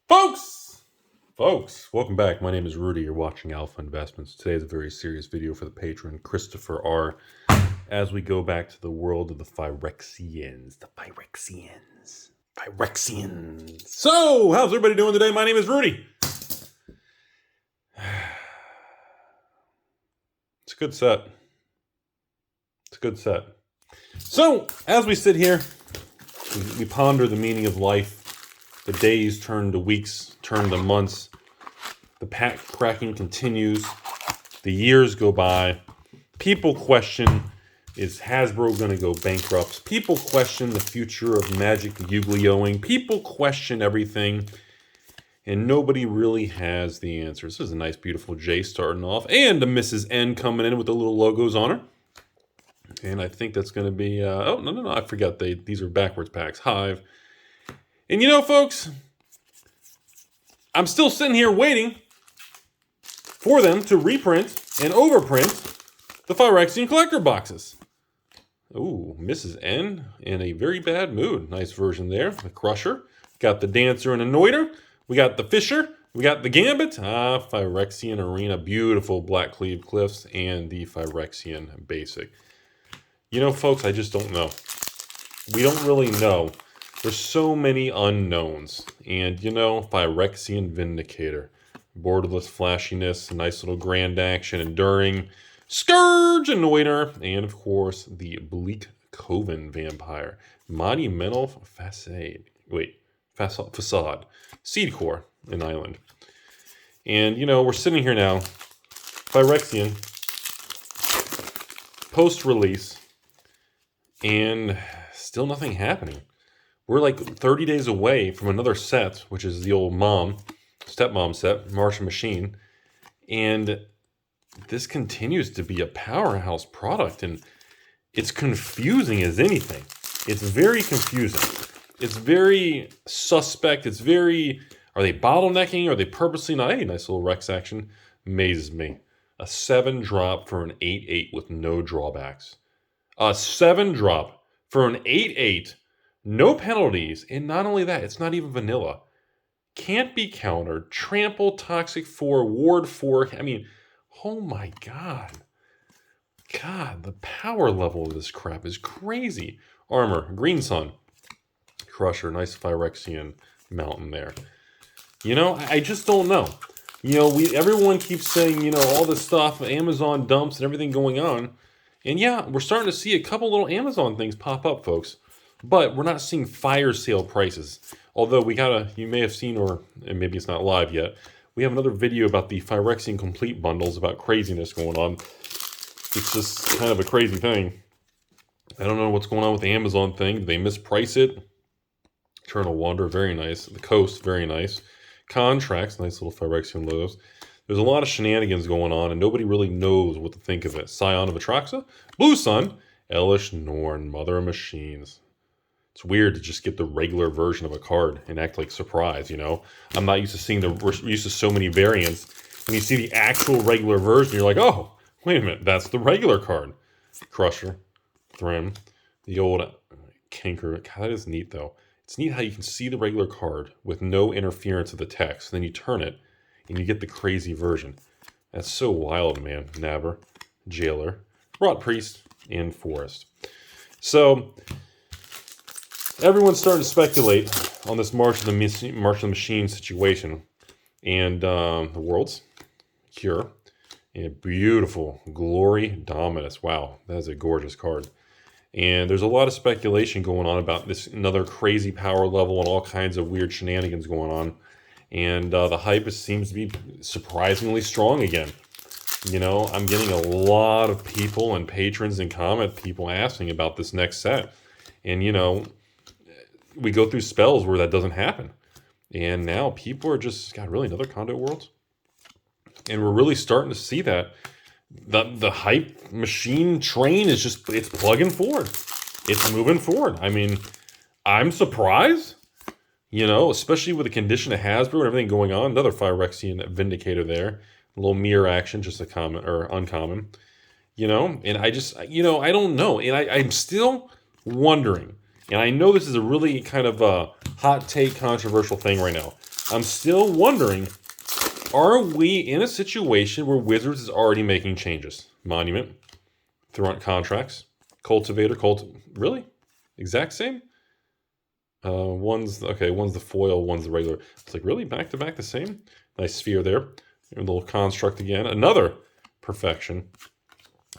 Folks, welcome back. My name is Rudy. You're watching Alpha Investments. Today is a very serious video for the patron, Christopher R. As we go back to the world of the Phyrexians. Phyrexians. So, how's everybody doing today? My name is Rudy. It's a good set. So, as we sit here, we ponder the meaning of life. The days turn to weeks, turn to months. The pack cracking continues. The years go by. People question, is Hasbro going to go bankrupt? People question the future of Magic Yu-Gi-Oh-ing. People question everything. And nobody really has the answers. This is a nice, beautiful J starting off. And a Mrs. N coming in with the little logos on her. And I think that's going to be... oh, no, I forgot. These are backwards packs. Hive. And you know, folks, I'm still sitting here waiting for them to reprint and overprint the Phyrexian collector boxes. Ooh, Mrs. N in a very bad mood. Nice version there. The Crusher. Got the Dancer and Anointer. We got the Fisher. We got the Gambit. Phyrexian Arena. Beautiful Black Cleave Cliffs and the Phyrexian Basic. You know, folks, I just don't know. We don't really know. There's so many unknowns. And, you know, Phyrexian Vindicator. Borderless flashiness, nice little grand action, enduring. Scourge Anointer. And, of course, the Bleak Coven Vampire. Monumental Facade. Facade. Seed Core in Island. And, you know, we're sitting here now. Phyrexian. Post-release. And still nothing happening. We're like 30 days away from another set, which is the old stepmom set, Martian Machine. And this continues to be a powerhouse product. And it's confusing as anything. It's very confusing. It's very suspect. It's very, are they bottlenecking? Are they purposely not? Hey, nice little Rex action. Amazes me. A 7-drop for an 8/8 with no drawbacks. A 7-drop for an 8/8. No penalties, and not only that, it's not even vanilla. Can't be countered, trample, toxic 4, ward 4. I mean, oh my God. God, the power level of this crap is crazy. Armor, Green Sun. Crusher, nice Phyrexian mountain there. You know, I just don't know. You know, everyone keeps saying, you know, all this stuff, Amazon dumps and everything going on. And yeah, we're starting to see a couple little Amazon things pop up, folks. But we're not seeing fire sale prices. Although you may have seen, and maybe it's not live yet, we have another video about the Phyrexian complete bundles, about craziness going on. It's just kind of a crazy thing. I don't know what's going on with the Amazon thing. Did they misprice it? Eternal Wander, very nice. The Coast, very nice. Contracts, nice little Phyrexian logos. There's a lot of shenanigans going on, and nobody really knows what to think of it. Scion of Atraxa, Blue Sun, Elish Norn, Mother of Machines. It's weird to just get the regular version of a card and act like surprise, you know? I'm not used to seeing we're used to so many variants. When you see the actual regular version, you're like, oh, wait a minute, that's the regular card. Crusher, Thrym, the old Kinker. God, that is neat, though. It's neat how you can see the regular card with no interference of the text. Then you turn it, and you get the crazy version. That's so wild, man. Nabber, Jailer, Rot Priest, and Forest. So... everyone's starting to speculate on this March of the Machine situation. And the Worlds, Cure, and beautiful Glory Dominus. Wow, that is a gorgeous card. And there's a lot of speculation going on about this, another crazy power level and all kinds of weird shenanigans going on. And the hype seems to be surprisingly strong again. You know, I'm getting a lot of people and patrons and comment people asking about this next set. And, you know... we go through spells where that doesn't happen. And now people are just, God, really, another Conduit Worlds? And we're really starting to see that. The hype machine train is just, it's plugging forward. It's moving forward. I mean, I'm surprised, you know, especially with the condition of Hasbro and everything going on. Another Phyrexian Vindicator there. A little mirror action, just a common, or uncommon. You know, and I just, you know, I don't know. And I'm still wondering. And I know this is a really kind of a hot take, controversial thing right now. I'm still wondering, are we in a situation where Wizards is already making changes? Monument, Thrunt contracts, Cultivator, really? Exact same? One's the foil, one's the regular. It's like, really? Back to back the same? Nice sphere there. A little construct again. Another perfection.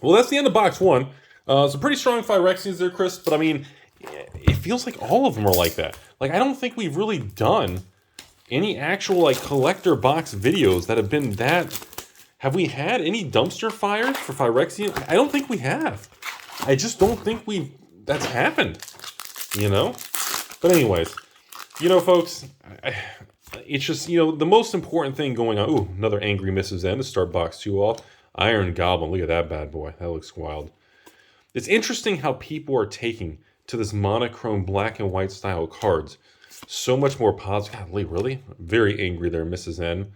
Well, that's the end of box one. Some pretty strong Phyrexians there, Chris, but I mean, it feels like all of them are like that. Like, I don't think we've really done any actual, like, collector box videos that have been that... Have we had any dumpster fires for Phyrexian? I don't think we have. I just don't think that's happened, you know? But anyways, you know, folks, it's just, you know, the most important thing going on... Ooh, another Angry Mrs. N to start box two off. Iron Goblin, look at that bad boy. That looks wild. It's interesting how people are taking to this monochrome black and white style cards. So much more positive. God, really? Very angry there, Mrs. N.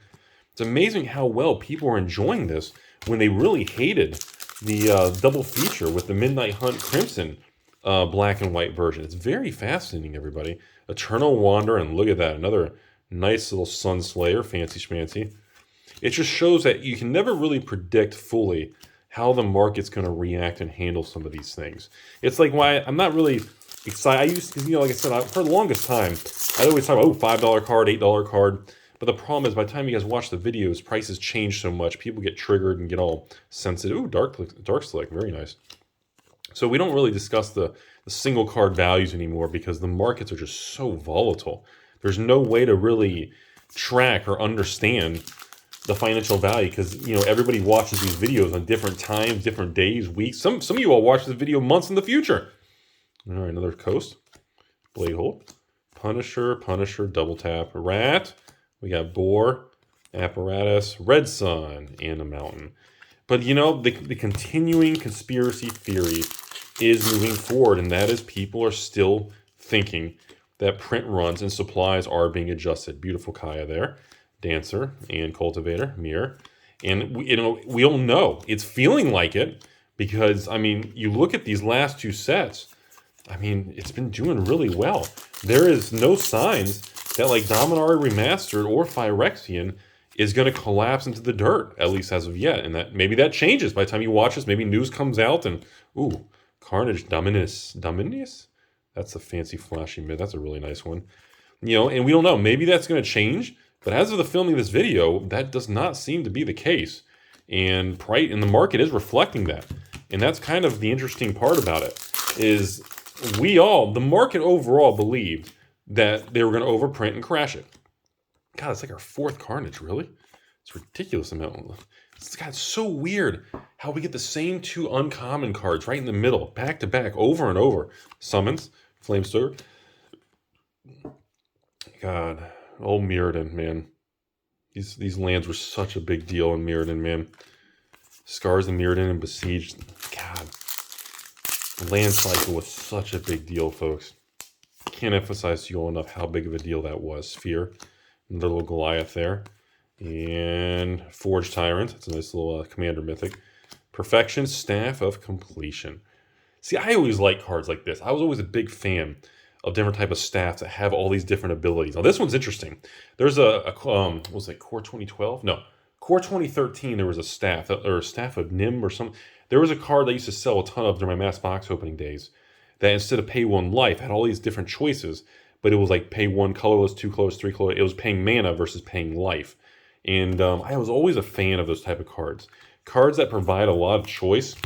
It's amazing how well people are enjoying this when they really hated the double feature with the Midnight Hunt Crimson black and white version. It's very fascinating, everybody. Eternal Wander, and look at that. Another nice little Sunslayer, fancy schmancy. It just shows that you can never really predict fully how the market's going to react and handle some of these things. It's like why I'm not really excited. Because, you know, like I said, for the longest time, I always talk about, $5 card, $8 card. But the problem is, by the time you guys watch the videos, prices change so much. People get triggered and get all sensitive. Ooh, dark select, very nice. So we don't really discuss the single card values anymore because the markets are just so volatile. There's no way to really track or understand the financial value because, you know, everybody watches these videos on different times, different days, weeks. Some of you all watch this video months in the future. All right, another Coast, Blade Hole, Punisher, Double Tap, Rat. We got Boar, Apparatus, Red Sun, and a Mountain. But, you know, the continuing conspiracy theory is moving forward, and that is people are still thinking that print runs and supplies are being adjusted. Beautiful Kaya there. Dancer and Cultivator, Mirror. And, we all know it's feeling like it because, I mean, you look at these last two sets, I mean, it's been doing really well. There is no signs that, like, Dominaria Remastered or Phyrexian is going to collapse into the dirt, at least as of yet. And that maybe that changes by the time you watch this. Maybe news comes out and, ooh, Carnage Dominus? That's a fancy flashy mid. That's a really nice one. You know, and we don't know. Maybe that's going to change. But as of the filming of this video, that does not seem to be the case. And the market is reflecting that. And that's kind of the interesting part about it, is the market overall believed that they were going to overprint and crash it. God, it's like our fourth Carnage, really? It's ridiculous amount. It's so weird how we get the same two uncommon cards right in the middle, back to back, over and over. Summons, Flamestir. God, old Mirrodin, man. These lands were such a big deal in Mirrodin, man. Scars of Mirrodin and Besieged. God. The land cycle was such a big deal, folks. Can't emphasize to you all enough how big of a deal that was. Sphere. Another little Goliath there. And Forged Tyrant. That's a nice little Commander Mythic. Perfection, Staff of Completion. See, I always like cards like this. I was always a big fan of different type of staffs that have all these different abilities. Now, this one's interesting. There's what was it, Core 2012? No, Core 2013, there was a staff, or Staff of Nim or something. There was a card that I used to sell a ton of during my mass box opening days that instead of pay one life, had all these different choices, but it was like pay one colorless, two colorless, three colorless. It was paying mana versus paying life. And I was always a fan of those type of cards. Cards that provide a lot of choice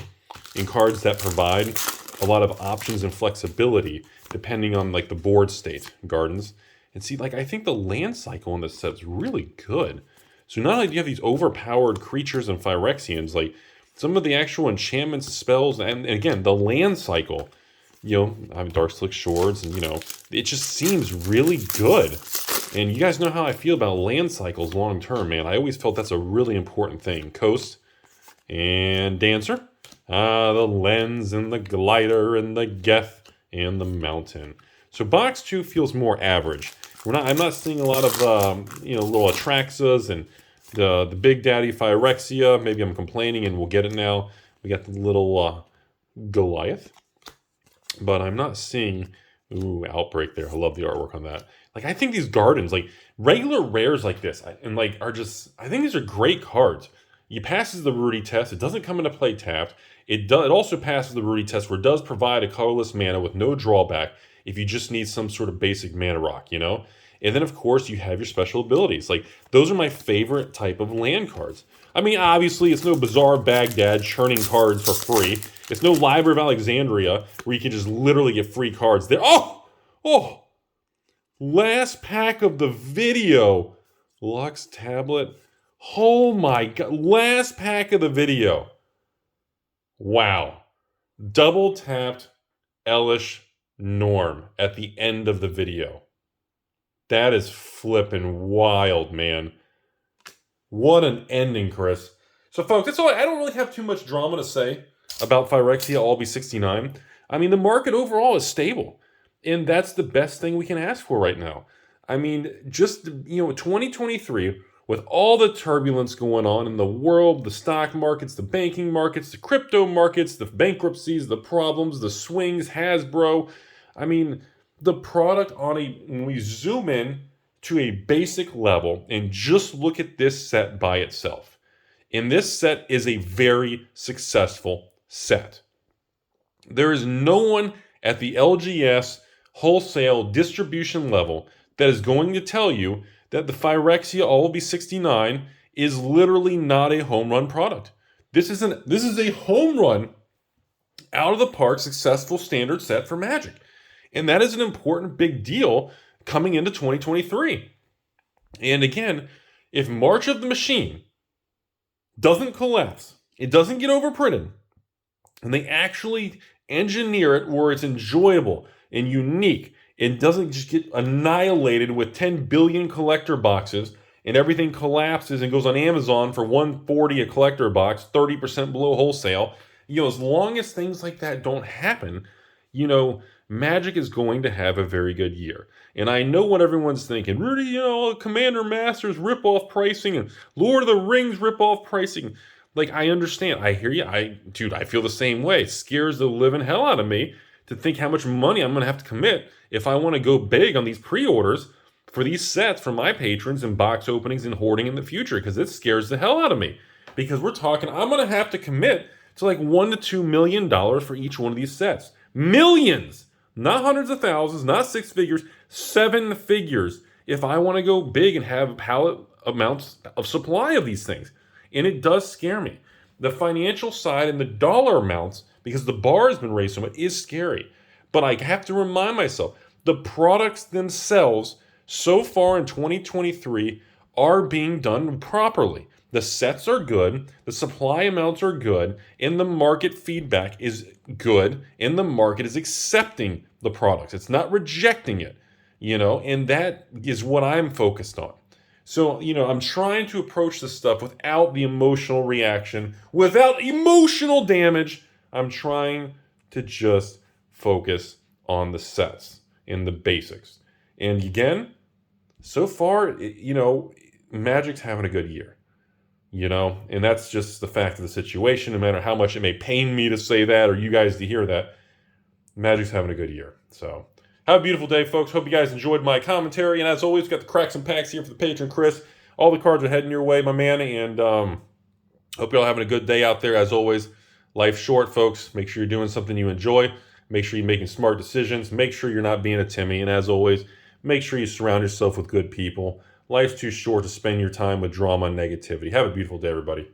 and cards that provide a lot of options and flexibility depending on like the board state, Gardens. And see, like, I think the land cycle in this set is really good. So not only do you have these overpowered creatures and Phyrexians, like some of the actual enchantments, spells, and again, the land cycle, you know, I have Darkslick Swords, and, you know, it just seems really good. And you guys know how I feel about land cycles long term, man. I always felt that's a really important thing. Coast and Dancer. The Lens and the Glider and the Geth and the Mountain. So box 2 feels more average. I'm not seeing a lot of little Atraxas and the Big Daddy Phyrexia. Maybe I'm complaining and we'll get it now. We got the little Goliath. But I'm not seeing Outbreak there. I love the artwork on that. Like, I think these gardens, like regular rares like this, and like are just, I think these are great cards. It passes the Rudy test. It doesn't come into play tapped. It also passes the Rudy test where it does provide a colorless mana with no drawback if you just need some sort of basic mana rock, you know? And then, of course, you have your special abilities. Like, those are my favorite type of land cards. I mean, obviously, it's no Bazaar of Baghdad churning cards for free. It's no Library of Alexandria where you can just literally get free cards there. Oh! Last pack of the video. Lux Tablet. Oh my God. Last pack of the video. Wow. Double tapped Elish Norm at the end of the video. That is flippin' wild, man. What an ending, Chris. So, folks, that's all. I don't really have too much drama to say about Phyrexia LB69. I mean, the market overall is stable. And that's the best thing we can ask for right now. I mean, just, 2023, with all the turbulence going on in the world, the stock markets, the banking markets, the crypto markets, the bankruptcies, the problems, the swings, Hasbro. I mean, the product when we zoom in to a basic level and just look at this set by itself. And this set is a very successful set. There is no one at the LGS wholesale distribution level that is going to tell you that the Phyrexia LB69 is literally not a home run product. This is a home run out of the park successful standard set for Magic. And that is an important big deal coming into 2023. And again, if March of the Machine doesn't collapse, it doesn't get overprinted, and they actually engineer it where it's enjoyable and unique, it doesn't just get annihilated with 10 billion collector boxes and everything collapses and goes on Amazon for $140 a collector box, 30% below wholesale. As long as things like that don't happen, Magic is going to have a very good year. And I know what everyone's thinking. Rudy, Commander Masters rip-off pricing and Lord of the Rings rip-off pricing. Like, I understand. I hear you. I feel the same way. It scares the living hell out of me to think how much money I'm going to have to commit if I want to go big on these pre-orders for these sets for my patrons and box openings and hoarding in the future, because it scares the hell out of me. Because we're talking, I'm going to have to commit to like $1 to $2 million for each one of these sets. Millions! Not hundreds of thousands, not six figures, 7 figures if I want to go big and have pallet amounts of supply of these things. And it does scare me. The financial side and the dollar amounts, because the bar has been raised so much, is scary. But I have to remind myself, the products themselves so far in 2023 are being done properly. The sets are good, the supply amounts are good, and the market feedback is good, and the market is accepting the products. It's not rejecting it, and that is what I'm focused on. So, I'm trying to approach this stuff without the emotional reaction, without emotional damage. I'm trying to just focus on the sets and the basics. And again, so far, Magic's having a good year. And that's just the fact of the situation. No matter how much it may pain me to say that or you guys to hear that, Magic's having a good year. So, have a beautiful day, folks. Hope you guys enjoyed my commentary. And as always, got the cracks and packs here for the patron, Chris. All the cards are heading your way, my man. And hope you're all having a good day out there. As always, life's short, folks. Make sure you're doing something you enjoy. Make sure you're making smart decisions. Make sure you're not being a Timmy. And as always, make sure you surround yourself with good people. Life's too short to spend your time with drama and negativity. Have a beautiful day, everybody.